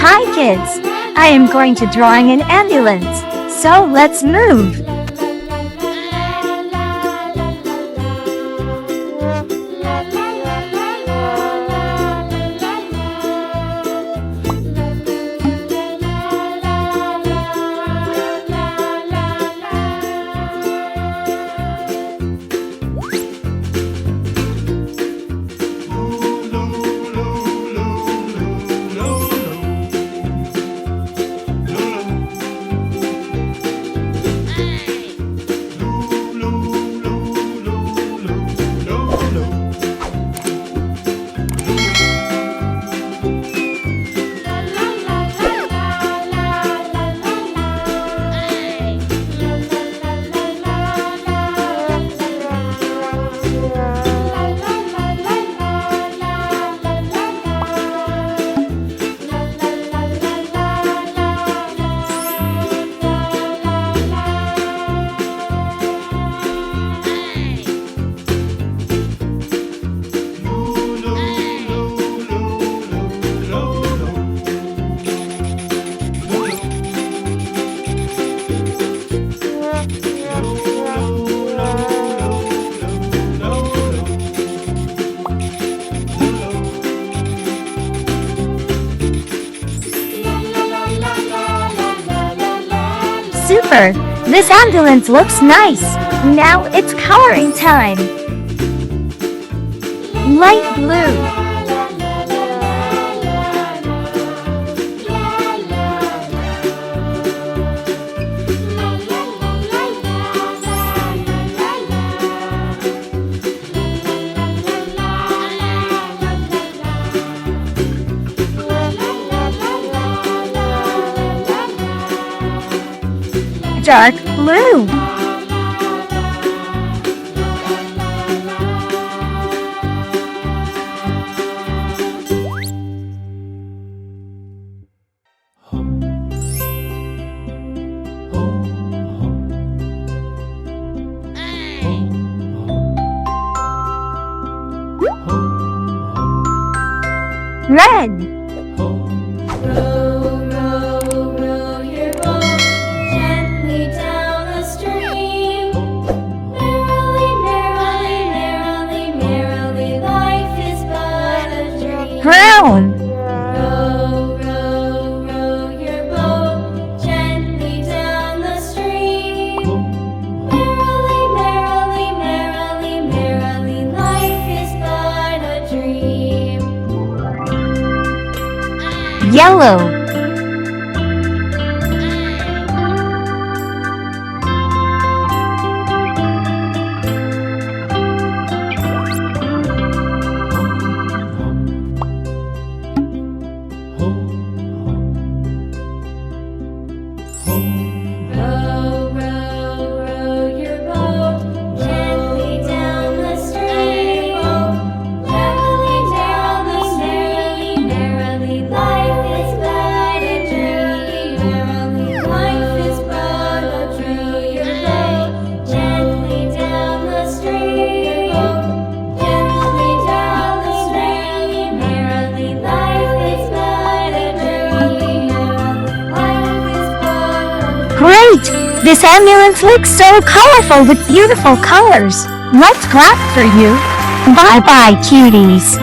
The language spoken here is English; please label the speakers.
Speaker 1: Hi kids! I am going to drawing an ambulance, so let's move! Super! This ambulance looks nice! Now it's coloring time! Light blue. Dark blue. Red. Brown.
Speaker 2: Row, row, row your boat gently down the stream. Merrily, merrily, merrily, merrily, life is but a dream.
Speaker 1: Yellow.
Speaker 2: Row, row, row your boat gently down the stream. Merrily, merrily, merrily, life is but a dream. Merrily, life is but a dream. Your boat gently down the stream. Gently down the stream. Merrily, life is but a dream. Merrily, life is but a dream.
Speaker 1: Great! This ambulance looks so colorful with beautiful colors. Let's clap for you. Bye-bye, cuties.